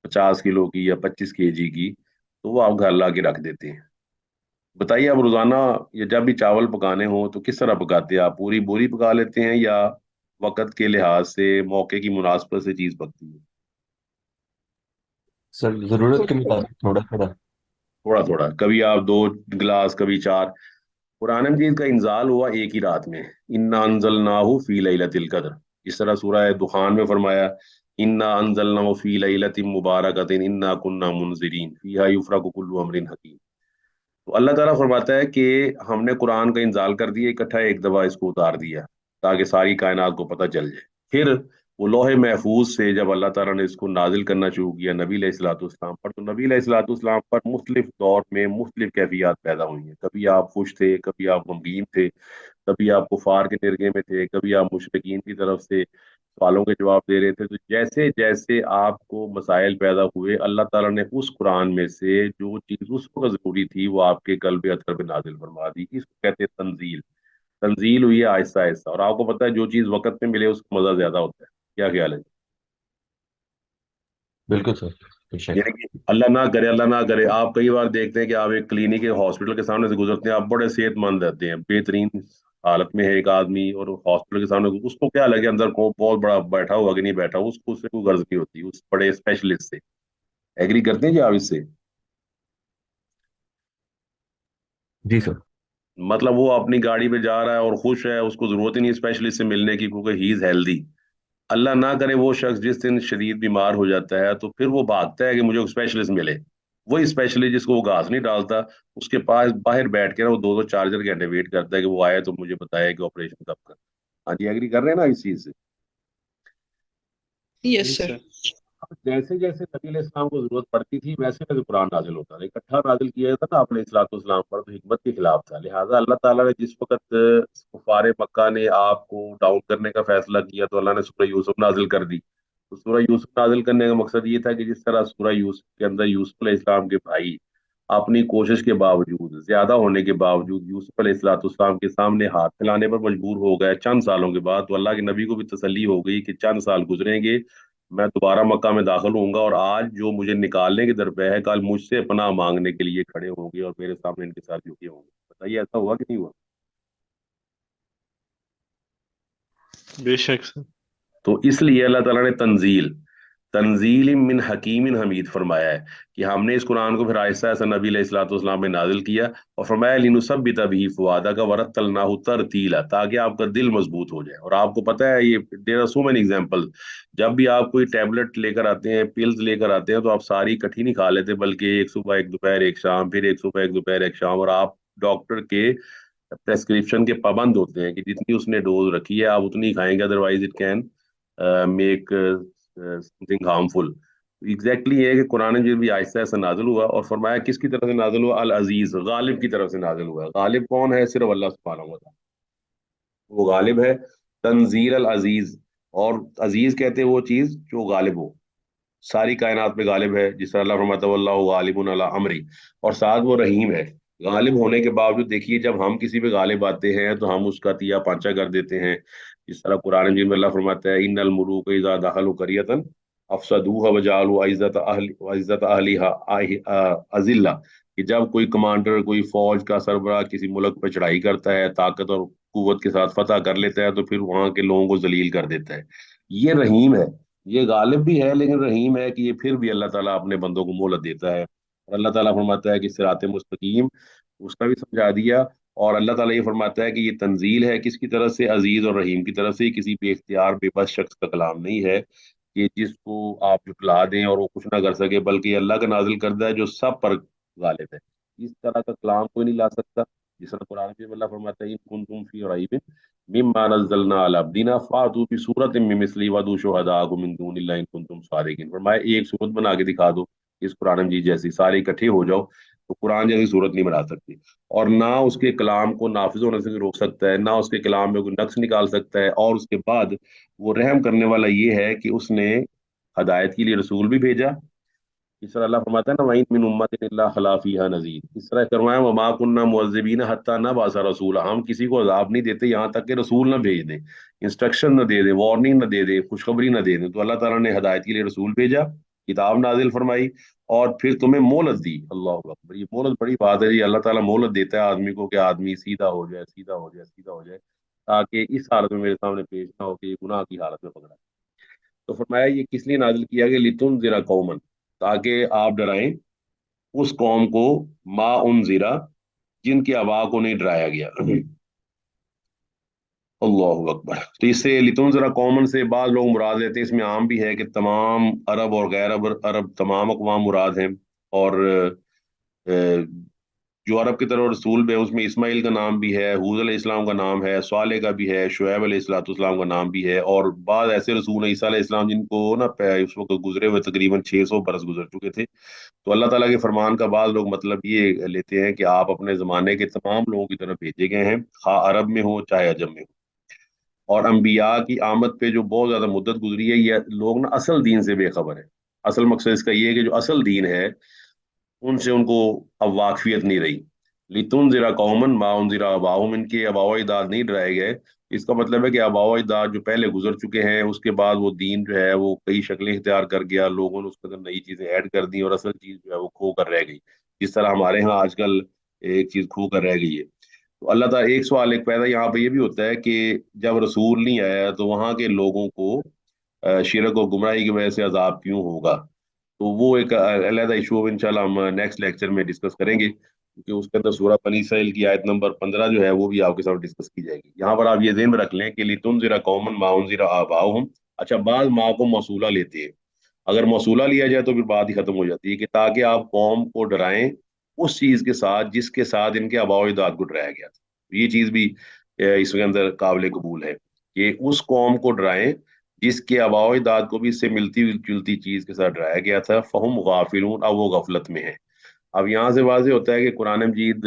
50 किलो की या 25 केजी की, तो वो आप घर ला के रख देते हैं। बताइए आप रोजाना या जब भी चावल पकाने हो तो किस तरह पकाते हैं? आप पूरी बोरी पका लेते हैं या वक्त के लिहाज से, मौके की मुनासबत से चीज पकती है? सर जरूरत के मुताबिक थोड़ा थोड़ा। थोड़ा थोड़ा, कभी आप 2 गिलास, कभी 4। कुरान मजीद का इंजाल हुआ एक ही रात में, इन्ना अंजलनाहु फी लैलतिल कद्र। इस तरह सूरह दुखान में फरमाया, इन्ना अंजलनाहु फी लैलतिन मुबारकतिन इन्ना कुन्ना मुनजिरीन फीहा युफरकु कुल्लु अमरिन हकीम। तो अल्लाह ताला फरमाता है कि हमने कुरान का इंजाल कर दिया इकट्ठा, एक दफा इसको उतार दिया ताकि सारी कायनात को पता चल जाए। फिर वो लोहे महफूज से जब अल्लाह ताला ने इसको नाजिल करना शुरू किया नबी अलैहिस्सलाम पर, तो नबी अलैहिस्सलाम पर मुख्तलिफ दौर में मुख्तलिफ कैफियत पैदा हुई हैं। कभी आप खुश थे, कभी आप गमगीन थे, कभी आप कुफार के निर्गे में थे, कभी आप मुशरिकीन की तरफ से सवालों के जवाब दे रहे थे। तो जैसे जैसे आपको मसाइल पैदा हुए, अल्लाह ताला ने उस कुरान में से जो चीज उस वक्त जरूरी थी वो आपके कल्ब अतर पे नाजिल फरमा दी। इसको कहते हैं तंजील। तंजील हुई है आहिस्ता आहिस्ता, और आपको पता है जो चीज वक्त में मिले उसका मजा ज्यादा होता है। क्या ख्याल है? बिल्कुल सर, बेशक। यानी कि अल्लाह ना करे आप कई बार देखते हैं कि आप एक क्लिनिक या हॉस्पिटल के सामने से गुजरते हैं, आप बड़े सेहतमंद रहते हैं, बेहतरीन हालत में है एक आदमी, और हॉस्पिटल के सामने उसको क्या लगे अंदर को बहुत बड़ा बैठा हुआ कि नहीं बैठा हुआ, उसको उससे कोई गर्ज नहीं होती उस बड़े स्पेशलिस्ट से। एग्री करते हैं जी आप इससे? जी सर। मतलब वो अपनी गाड़ी पे जा रहा है और खुश है, उसको जरूरत ही नहीं स्पेशलिस्ट से मिलने की, क्योंकि ही इज हेल्दी। अल्लाह ना करे वो शख्स जिस दिन शरीर बीमार हो जाता है तो फिर वो भागता है कि मुझे स्पेशलिस्ट मिले। वही स्पेशलिस्ट जिसको वो घास नहीं डालता, उसके पास बाहर बैठ के ना वो 2-2 4-4 घंटे वेट करता है कि वो आए तो मुझे बताया कि ऑपरेशन कब कर। हाँ जी, एग्री कर रहे हैं ना इस चीज से? जी यस सर। सर। अब जैसे जैसे नबी अलैहि सलाम को जरूरत पड़ती थी वैसे वैसे कुरान नाजिल होता था, इकट्ठा नाजिल किया जाता था अपने इस्लाम पर, तो हिकमत के खिलाफ था। लिहाजा अल्लाह ताला ने जिस वक्त कुफारे मक्का ने आपको डाउन करने का फैसला किया तो अल्लाह ने सूरह यूसुफ नाजिल कर दी। तो सूरह यूसुफ नाजिल करने का मकसद ये था कि जिस तरह सूरह यूसुफ के अंदर यूसुफ अलैहिस्सलाम के भाई अपनी कोशिश के बावजूद, ज्यादा होने के बावजूद यूसुफ अलैहिस्सलाम के सामने हाथ फैलाने पर मजबूर हो गए चंद सालों के बाद, तो अल्लाह के नबी को भी तसल्ली हो गई कि चंद साल गुजरेंगे, मैं दोबारा मक्का में दाखिल होऊंगा, और आज जो मुझे निकालने की दरपे है कल मुझसे पनाह मांगने के लिए खड़े होंगे और मेरे सामने इनके साथ झुके होंगे। बताइए ऐसा हुआ कि नहीं हुआ? बेशक सर। तो इसलिए अल्लाह ताला ने तंजील तंजील मिन हकीमिन हमीद फरमाया है कि हमने इस कुरान को फिर आहिस्ता आहिस्ता नबी अलैहिस्सलाम में नाजिल किया, और फरमाया लिनुसब्बित बिही फुआदा का वरत्तलनाहु तरतीला, ताकि आपका दिल मजबूत हो जाए। और आपको पता है ये there are so many example, जब भी आप कोई टैबलेट लेकर आते हैं, पिल्स लेकर आते हैं, तो आप सारी इकट्ठी नहीं खा लेते, बल्कि एक सुबह एक दोपहर एक शाम, फिर एक सुबह एक दोपहर एक शाम, और आप डॉक्टर के प्रेस्क्रिप्शन के पाबंद होते हैं कि जितनी उसने डोज रखी है आप उतनी ही खाएंगे, otherwise it can make something harmful. Exactly ये है कि कुरान मजीद भी आहिस्ता आहिस्ता नाजिल हुआ, और फरमाया किसकी तरफ से नाजिल हुआ? अल अजीज, गालिब की तरफ से नाजिल हुआ। गालिब कौन है? सिर्फ अल्लाह सुब्हानहू व तआला, वो गालिब है। तंजील अल अजीज, और अजीज कहते हैं वो चीज जो गालिब हो, सारी कायनात में गालिब है, जिस तरह अल्लाह फरमाता है वल्लाहु गालिबुन अला अमरी। और साथ वो रहीम है। गालिब होने के बावजूद देखिए जब हम किसी पे गालिब आते हैं तो हम उसका तिया पांचा कर देते हैं। जिस तरह कुरान मजीद में अल्लाह फरमाता है इन्नल मुलूक इज़ा दखलू करियतन अफसदूहा वजालू इज्जत अहलिहा अजिल्ला, कि जब कोई कमांडर, कोई फौज का सरबराह किसी मुल्क पर चढ़ाई करता है, ताकत और कुव्वत के साथ फतह कर लेता है, तो फिर वहां के लोगों को जलील कर देता है। ये रहीम है। ये गालिब भी है लेकिन रहीम है कि ये फिर भी अल्लाह ताला अपने बंदों को मोहलत देता है। और अल्लाह ताला फरमाता है कि सिराते मुस्तकीम, उसका भी समझा दिया। और अल्लाह ताला ये फरमाता है कि ये तंजील है किसकी तरफ से? अजीज और रहीम की तरफ से, किसी बेख्तियार बेबस शख्स का कलाम नहीं है कि जिसको आप जुटला दें और वो कुछ ना कर सके, बल्कि अल्लाह का नाजिल करदा है जो सब पर गालिब है। इस तरह का कलाम कोई नहीं ला सकता। जिस तरह कुरान में अल्लाह फरमाता है इन कुंतुम फी रैबिन मिम्मा नज़्ज़लना अला अब्दिना फातू बि सूरतिन मिन मिस्लिही वदू शुहदाअकुम मिन दूनिल्लाहि इन कुंतुम सादिकीन। फरमाया एक सूरत बना के दिखा दो इस कुरान मजीद जैसी, सारे इकट्ठे हो जाओ। तो कुरान जैसी सूरत नहीं बना सकती, और ना उसके कलाम को नाफिज होने से रोक सकता है, ना उसके कलाम में कोई नक्स निकाल सकता है। और उसके बाद वो रहम करने वाला ये है कि उसने हदायत के लिए रसूल भी भेजा। इस तरह अल्लाह फरमाता है ना वहीं मिन उम्मतिन इल्ला खला फीहा नज़ीर। इस तरह फरमाया वमा कुन्ना मुअज़्ज़िबीना हत्ता नबअसा रसूला, हम किसी को अजाब नहीं देते यहाँ तक कि रसूल ना भेज दें, इंस्ट्रक्शन ना दे दें, वार्निंग ना दे दें, खुशखबरी ना दे दें। तो अल्लाह ताला ने हदायत के लिए रसूल भेजा, किताब नाजिल फरमाई, और फिर तुम्हें मोहलत दी। अल्लाह अकबर, ये मोहलत बड़ी बात है जी। अल्लाह ताला मोहलत देता है आदमी को कि आदमी सीधा हो जाए, सीधा हो जाए, सीधा हो जाए, ताकि इस हालत में मेरे सामने पेश ना हो कि ये गुनाह की हालत में पकड़ा है। तो फरमाया ये किस लिए नाजिल किया गया? लितुन जिरा कौमन, تاکہ آپ ڈرائیں اس قوم کو ما انذرا جن کی آبا کو نہیں ڈرایا گیا۔ اللہ اکبر۔ تو اس سے لتنذر قومن سے بعض لوگ مراد لیتے ہیں، اس میں عام بھی ہے کہ تمام عرب اور غیر عرب تمام اقوام مراد ہیں، اور جو عرب کی طرف رسول بھی ہے اس میں اسماعیل کا نام بھی ہے، حود علیہ السلام کا نام ہے، صالح کا بھی ہے، شعیب علیہ السلام کا نام بھی ہے، اور بعض ایسے رسول ہیں عیسیٰ علیہ السلام جن کو نا اس وقت گزرے ہوئے تقریباً 600 برس گزر چکے تھے۔ تو اللہ تعالیٰ کے فرمان کا بعض لوگ مطلب یہ لیتے ہیں کہ آپ اپنے زمانے کے تمام لوگوں کی طرف بھیجے گئے ہیں، خواہ عرب میں ہو چاہے عجم میں ہو۔ اور انبیاء کی آمد پہ جو بہت زیادہ مدت گزری ہے، یہ لوگ نا اصل دین سے بے خبر ہے۔ اصل مقصد اس کا یہ ہے کہ جو اصل دین ہے ان سے ان کو اب واقفیت نہیں رہی۔ لتنذر قومن ما انذر آباؤہم، ان کے آباء و اجداد نہیں ڈرائے گئے۔ اس کا مطلب ہے کہ آباء و اجداد جو پہلے گزر چکے ہیں، اس کے بعد وہ دین جو ہے وہ کئی شکلیں اختیار کر گیا، لوگوں نے اس کے اندر نئی چیزیں ایڈ کر دی، اور اصل چیز جو ہے وہ کھو کر رہ گئی، جس طرح ہمارے ہاں آج کل ایک چیز کھو کر رہ گئی ہے۔ تو اللہ تعالیٰ ایک سوال ایک پیدا یہاں پہ یہ بھی ہوتا ہے کہ جب رسول نہیں آیا تو وہاں کے لوگوں کو شرک و گمراہی کی وجہ سے عذاب کیوں ہوگا؟ تو وہ ایک علیحدہ ایشو انشاءاللہ ہم نیکسٹ لیکچر میں ڈسکس کریں گے، کیونکہ اس کے اندر سورہ بنی اسرائیل کی آیت نمبر 15 جو ہے وہ بھی آپ کے ساتھ ڈسکس کی جائے گی۔ یہاں پر آپ یہ ذہن میں رکھ لیں کہ لتنذر قوما ما انذر آباؤہم۔ اچھا، بعض ما کو موصولہ لیتے ہیں، اگر موصولہ لیا جائے تو پھر بات ہی ختم ہو جاتی ہے کہ تاکہ آپ قوم کو ڈرائیں اس چیز کے ساتھ جس کے ساتھ ان کے آباء و اجداد کو ڈرایا گیا تھا۔ یہ چیز بھی اس کے اندر قابل قبول ہے کہ اس قوم کو ڈرائیں جس کے آباء و اجداد کو بھی اس سے ملتی جلتی چیز کے ساتھ ڈرایا گیا تھا، فہم غافلون، اب وہ غفلت میں ہیں۔ اب یہاں سے واضح ہوتا ہے کہ قرآن مجید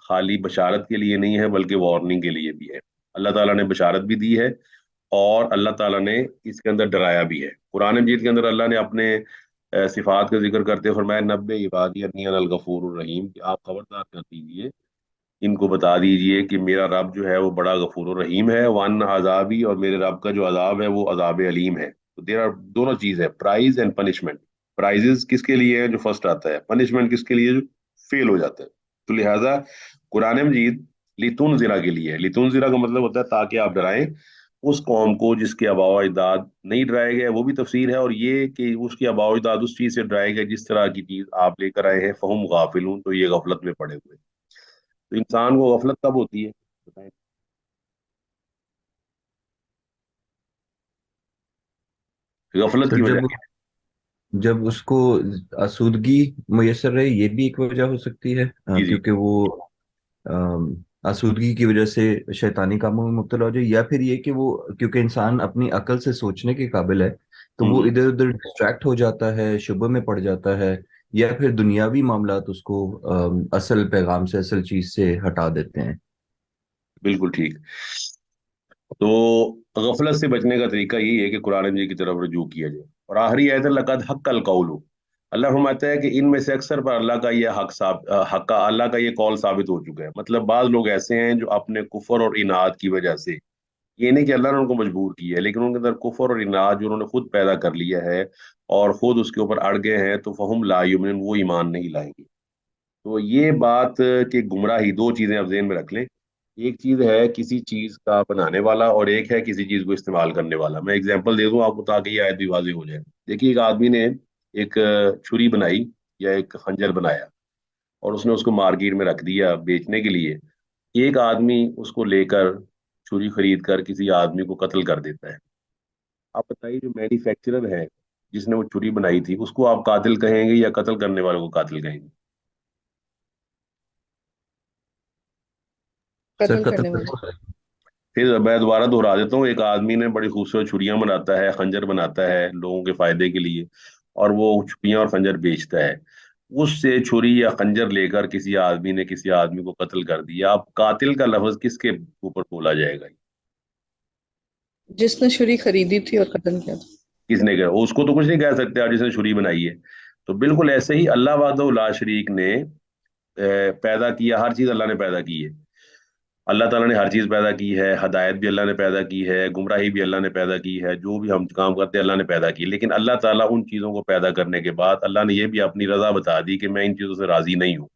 خالی بشارت کے لیے نہیں ہے بلکہ وارننگ کے لیے بھی ہے۔ اللہ تعالیٰ نے بشارت بھی دی ہے اور اللہ تعالیٰ نے اس کے اندر ڈرایا بھی ہے۔ قرآن مجید کے اندر اللہ نے اپنے صفات کا ذکر کرتے ہوئے فرمایا نبئ عبادی انی انا الغفور الرحیم، کہ آپ خبردار کر دیجئے، ان کو بتا دیجئے کہ میرا رب جو ہے وہ بڑا غفور الرحیم ہے، وان عذابی، اور میرے رب کا جو عذاب ہے وہ عذاب علیم ہے۔ تو دیر آر دونوں چیز ہے، پرائز اینڈ پنشمنٹ۔ پرائزز کس کے لیے ہے؟ جو فرسٹ آتا ہے۔ پنشمنٹ کس کے لیے؟ جو فیل ہو جاتا ہے۔ تو لہٰذا قرآن مجید لتنذرا کے لیے ہے۔ لتنذرا کا مطلب ہوتا ہے تاکہ آپ ڈرائیں اس قوم کو جس کے آباء و اجداد نہیں ڈرائے گئے، وہ بھی تفسیر ہے، اور یہ کہ اس کے آباء و اجداد اس چیز سے ڈرائے گئے جس طرح کی چیز آپ لے کر آئے ہیں، فہم غافلون، تو یہ غفلت میں پڑے ہوئے۔ تو انسان کو غفلت کب ہوتی ہے بتائیں؟ غفلت کی سر وجہ جب کیا جب اس کو آسودگی میسر رہے، یہ بھی ایک وجہ ہو سکتی ہے، ہے؟ جی جی، کیونکہ وہ آسودگی کی وجہ سے شیطانی کاموں میں مبتلا ہو جائے، یا پھر یہ کہ وہ کیونکہ انسان اپنی عقل سے سوچنے کے قابل ہے تو وہ ادھر ادھر ڈسٹریکٹ ہو جاتا ہے، شبہ میں پڑ جاتا ہے، یا پھر دنیاوی معاملات اس کو اصل پیغام سے، اصل چیز سے ہٹا دیتے ہیں۔ بالکل ٹھیک۔ تو غفلت سے بچنے کا طریقہ یہی ہے کہ قرآن مجید کی طرف رجوع کیا جائے۔ اور آخری آیت لقد حق القول، اللہ فرماتا ہے کہ ان میں سے اکثر پر اللہ کا یہ اللہ کا یہ قول ثابت ہو چکا ہے۔ مطلب بعض لوگ ایسے ہیں جو اپنے کفر اور اناد کی وجہ سے، یہ نہیں کہ اللہ نے ان کو مجبور کیا ہے، لیکن ان کے اندر کفر اور اناد جو انہوں نے خود پیدا کر لیا ہے اور خود اس کے اوپر اڑ گئے ہیں، تو فہم لا یؤمنون، وہ ایمان نہیں لائیں گے۔ تو یہ بات کہ گمراہی، دو چیزیں آپ ذہن میں رکھ لیں، ایک چیز ہے کسی چیز کا بنانے والا، اور ایک ہے کسی چیز کو استعمال کرنے والا۔ میں اگزامپل دے دوں آپ کو تاکہ یہ آیت بھی واضح ہو جائے۔ دیکھیے، ایک آدمی نے ایک چھری بنائی یا ایک خنجر بنایا اور اس نے اس کو مارکیٹ میں رکھ دیا بیچنے کے لیے۔ ایک آدمی اس کو لے کر چھری خرید کر کسی آدمی کو قتل کر دیتا ہے۔ آپ بتائیے جو مینوفیکچرر ہے جس نے وہ چھری بنائی تھی، اس کو آپ قاتل کہیں گے یا قتل کرنے والوں کو قاتل کہیں گے؟ سر قتل قتل کرنے والا۔ پھر میں دوبارہ دہرا دیتا ہوں، ایک آدمی نے بڑی خوبصورت چھڑیاں بناتا ہے، خنجر بناتا ہے لوگوں کے فائدے کے لیے، اور وہ چھڑیاں اور خنجر بیچتا ہے۔ اس سے چھری یا خنجر لے کر کسی آدمی نے کسی آدمی کو قتل کر دیا، اب قاتل کا لفظ کس کے اوپر بولا جائے گا؟ جس نے چھری خریدی تھی اور قتل کیا تھا۔ کس نے کہا؟ اس کو تو کچھ نہیں کہہ سکتے آپ جس نے چھری بنائی ہے۔ تو بالکل ایسے ہی اللہ وحدہ لا شریک نے پیدا کیا، ہر چیز اللہ نے پیدا کی ہے۔ اللہ تعالیٰ نے ہر چیز پیدا کی ہے، ہدایت بھی اللہ نے پیدا کی ہے، گمراہی بھی اللہ نے پیدا کی ہے، جو بھی ہم کام کرتے ہیں اللہ نے پیدا کی، لیکن اللہ تعالیٰ ان چیزوں کو پیدا کرنے کے بعد اللہ نے یہ بھی اپنی رضا بتا دی کہ میں ان چیزوں سے راضی نہیں ہوں،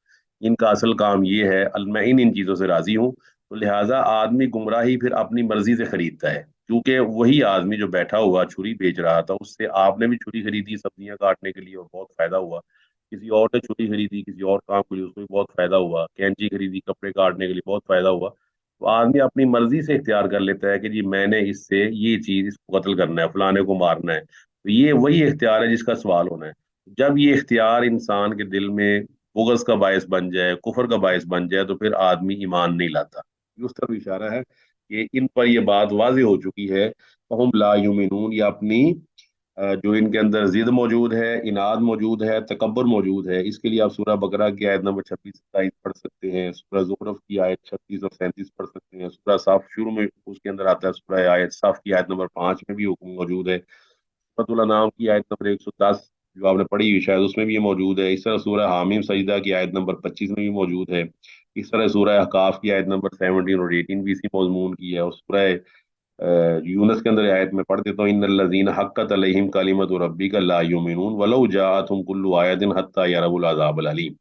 ان کا اصل کام یہ ہے، میں ان چیزوں سے راضی ہوں۔ تو لہٰذا آدمی گمراہی پھر اپنی مرضی سے خریدتا ہے، क्योंकि वही आदमी जो बैठा हुआ छुरी बेच रहा था, उससे आपने भी छुरी खरीदी सब्जियां काटने के लिए और बहुत फायदा हुआ, किसी और ने छुरी खरीदी किसी और काम के लिए, उसको भी बहुत फायदा हुआ, कैंची खरीदी कपड़े काटने के लिए, बहुत फायदा हुआ। तो आदमी अपनी मर्जी से इख्तियार कर लेता है कि जी मैंने इससे ये चीज, इसको कत्ल करना है, फलाने को मारना है। तो ये वही इख्तियार है जिसका सवाल होना है। जब ये इख्तियार इंसान के दिल में बुग़्ज़ का बायस बन जाए, कुफर का बायस बन जाए, तो फिर आदमी ईमान नहीं लाता। ये उस तरफ इशारा है कि इन पर यह बात वाज़ेह हो चुकी है। फहुम ला युमिनून, या अपनी जो इनके अंदर जिद मौजूद है, इनाद मौजूद है, तकब्बुर मौजूद है। इसके लिए आप सूरह बकरा की आयत नंबर 26-27 पढ़ सकते हैं, सूरह ज़ुखरुफ की आयत 36 और 37 पढ़ सकते हैं, सूरह साफ शुरू में उसके अंदर आता है, सूरह आयत साफ की आयत नंबर 5 में भी हुक्म मौजूद है, सूरह अनाम की आयत नंबर 110 जो आपने पढ़ी हुई शायद उसमें भी ये मौजूद है। इस तरह सूरह हामीम सजदा की आयत नंबर 25 में भी मौजूद है। इस तरह सूरह अहकाफ की आयत नंबर 17 और 18 भी इसी मजमून की है। और सूरह यूनस के अंदर आयत में पढ़ देता हूँ, इन्नल्लज़ीना हक्कत अलैहिम कलिमतु रब्बिका ला युमिनून वलौ जाअतहुम कुल्लु आयतिन हत्ता यरवुल अज़ाबल अलीम।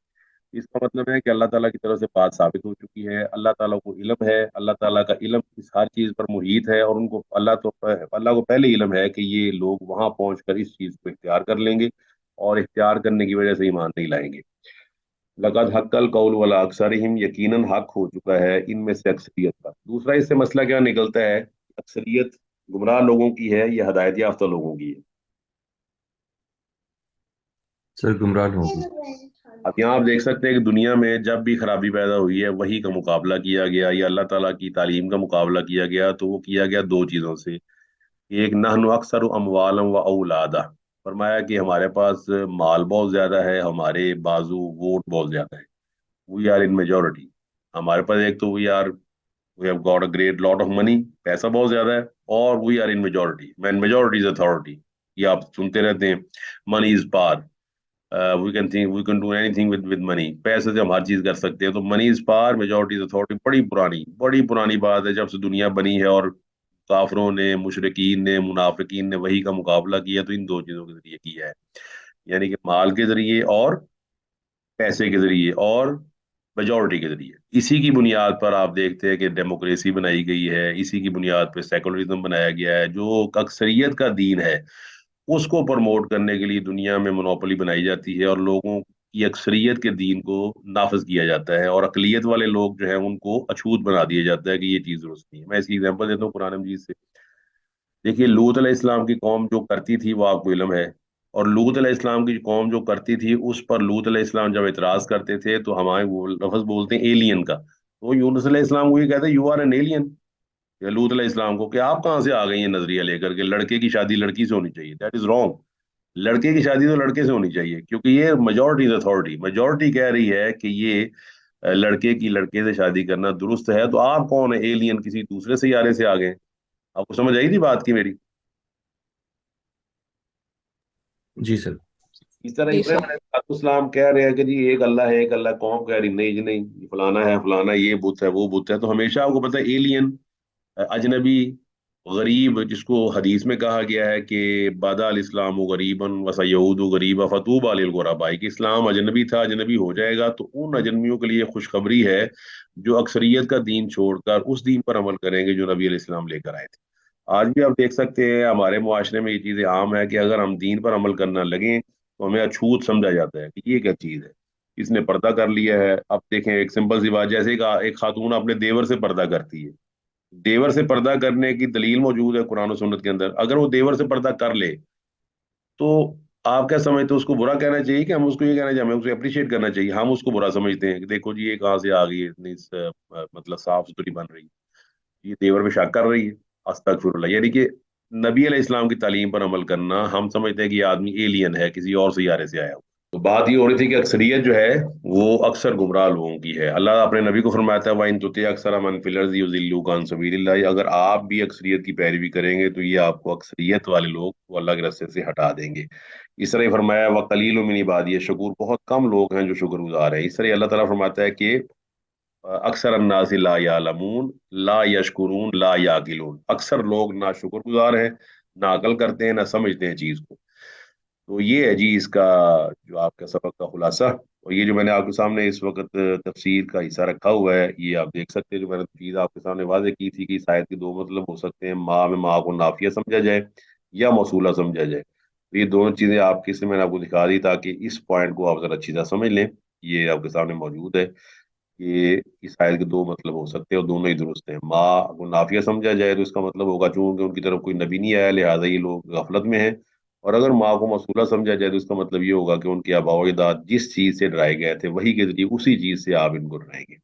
इसका मतलब है कि अल्लाह ताला की तरफ से बात साबित हो चुकी है, अल्लाह ताला को इल्म है, अल्लाह ताला का इल्म इस हर चीज़ पर मुहीत है, और उनको अल्लाह को पहले इल्म है कि ये लोग वहां पहुंचकर इस चीज़ को इख्तियार कर लेंगे, और इख्तियार करने की वजह से ईमान नहीं लाएंगे। लक़द हक्कल कौल वला अक्सरिहिम, यकीनन हक हो चुका है इनमें से अक्सरियत का। दूसरा इससे मसला क्या निकलता है, अक्सरियत गुमराह लोगों की है या हदायत याफ्ता लोगों की है? सर गुमराह होगी। अब यहाँ आप देख सकते हैं कि दुनिया में जब भी खराबी पैदा हुई है, वही का मुकाबला किया गया या अल्लाह ताला की तालीम का मुकाबला किया गया, तो वो किया गया दो चीज़ों से। एक, नहनु अक्सर अमवालम व औलादा, फरमाया कि हमारे पास माल बहुत ज्यादा है, हमारे बाजू वोट बहुत ज्यादा है, वी आर इन मेजोरिटी। हमारे पास एक तो we have got a great lot of money, पैसा बहुत ज्यादा है, और we are in majority, man majority is authority. ये आप सुनते रहते हैं, money is power, we can do anything with money, पैसे से हम हर चीज कर सकते हैं। तो money is power, majority is authority, बड़ी पुरानी बात है, जब से दुनिया बनी है, और काफरों ने, मुशरिकीन ने, मुनाफिकीन ने वही का मुकाबला किया तो इन दो चीजों के जरिए किया है, यानी कि माल के जरिए और पैसे के जरिए और मेजोरिटी के जरिए। इसी की बुनियाद पर आप देखते हैं कि डेमोक्रेसी बनाई गई है, इसी की बुनियाद पर सेकुलरिज्म बनाया गया है, जो अक्सरियत का दीन है उसको प्रमोट करने के लिए दुनिया में मोनोपोली बनाई जाती है, और लोगों की अक्सरियत के दीन को नाफिज किया जाता है, और अकलियत वाले लोग जो है उनको अछूत बना दिया जाता है कि ये चीज़ दुरुस्त नहीं है। मैं इसकी एग्जांपल देता हूँ कुरान मजीद से। देखिए, लूत अलैहिस्सलाम की कौम जो करती थी वो आपको इल्म है, और लूत अलैहिस्सलाम की कौम जो करती थी उस पर लूत अलैहिस्सलाम जब इतराज करते थे तो हमारे वो लफ्ज बोलते हैं एलियन का, तो यूनुस अलैहिस्सलाम को ये कहते हैं यू आर एन एलियन, या लूत अलैहिस्सलाम को कि आप कहाँ से आ गई हैं नजरिया लेकर के लड़के की शादी लड़की से होनी चाहिए, दैट इज रॉन्ग। लड़के की शादी तो लड़के से होनी चाहिए, क्योंकि ये मेजोरिटी अथॉरिटी, मेजोरिटी कह रही है कि ये लड़के की लड़के से शादी करना दुरुस्त है, तो आप कौन है एलियन, किसी दूसरे सैयारे से आ गए? आपको समझ आई थी बात की मेरी? जी सर। इस तरह जी इब्राहिम सर। अलैहिस्सलाम कह रहे हैं कि जी एक अल्लाह है, एक अल्लाह, कौम कह रही नहीं जी नहीं, फलाना है फलाना, ये बुत है वो बुत है। तो हमेशा आपको पता है एलियन, अजनबी, गरीब, जिसको हदीस में कहा गया है कि बदा अल इस्लाम गरीबन वसयऊद गरीबा फतूबा लिल गुरबाई, कि इस्लाम अजनबी था, अजनबी हो जाएगा, तो उन अजनबियों के लिए खुशखबरी है जो अक्सरियत का दीन छोड़कर उस दीन पर अमल करेंगे जो नबी अलैहि सलाम लेकर आए थे। आज भी आप देख सकते हैं हमारे मुआशरे में ये चीज़ें आम है कि अगर हम दीन पर अमल करना लगें तो हमें अछूत समझा जाता है कि ये क्या चीज़ है, इसने पर्दा कर लिया है। अब देखें, एक सिंपल सी बात, जैसे एक खातून अपने देवर से पर्दा करती है, देवर से पर्दा करने की दलील मौजूद है कुरान और सुन्नत के अंदर, अगर वो देवर से पर्दा कर ले तो आप क्या समझते हो, उसको बुरा कहना चाहिए कि हम उसको ये कहना चाहिए, हमें उसको अप्रिशिएट करना चाहिए? हम उसको बुरा समझते हैं कि देखो जी ये कहाँ से आ गई है, इतनी मतलब साफ सुथरी बन रही है, ये देवर पे शक कर रही है। अस्तगफिरुल्लाह, यानी कि नबी अलैहि इस्लाम की तालीम पर अमल करना, हम समझते हैं कि ये आदमी एलियन है, किसी और सैयारे से आया हुआ। तो बात ये हो रही थी कि अक्सरियत जो है वो अक्सर गुमराह लोगों की है। अल्लाह अपने नबी को फरमाता है वाइन तुति अक्सर मन फिल अर्ज़ि युज़िल्लुका अन सबीलिल्लाह, अगर आप भी अक्सरियत की पैरवी करेंगे तो ये आपको अक्सरियत वाले लोग वो अल्लाह के रास्ते से हटा देंगे। इस तरह ही फरमाया व कलीलुम मिन इबादी शकूर, बहुत कम लोग हैं जो शुक्रगुजार हैं। इस तरह अल्लाह ताला फरमाता है कि अक्सर अन्नासी ला यालमून ला यशकुरून ला याकिलून, अक्सर लोग ना शुक्रगुजार हैं, ना अकल करते हैं, ना समझते हैं चीज को। तो ये है जी इसका जो आपका सबक का खुलासा। اور یہ جو میں نے آپ کے سامنے اس وقت تفسیر کا حصہ رکھا ہوا ہے، یہ آپ دیکھ سکتے ہیں، جو میں نے چیز آپ کے سامنے واضح کی تھی کہ اس آیت کے دو مطلب ہو سکتے ہیں، ماں میں ماں کو نافیہ سمجھا جائے یا موصولہ سمجھا جائے. تو یہ دونوں چیزیں آپ کے، میں نے آپ کو دکھا دی تاکہ اس پوائنٹ کو آپ ذرا اچھی طرح سمجھ لیں. یہ آپ کے سامنے موجود ہے کہ اس آیت کے دو مطلب ہو سکتے ہیں اور دونوں ہی درست ہیں. ماں کو نافیہ سمجھا جائے تو اس کا مطلب ہوگا چونکہ ان کی طرف کوئی نبی نہیں آیا لہٰذا یہ لوگ غفلت میں ہیں، اور اگر ماں کو موصولہ سمجھا جائے تو اس کا مطلب یہ ہوگا کہ ان کے آباء و اجداد جس چیز سے ڈرائے گئے تھے وہی کے ذریعے اسی چیز سے آپ ان کو ڈرائیں گے.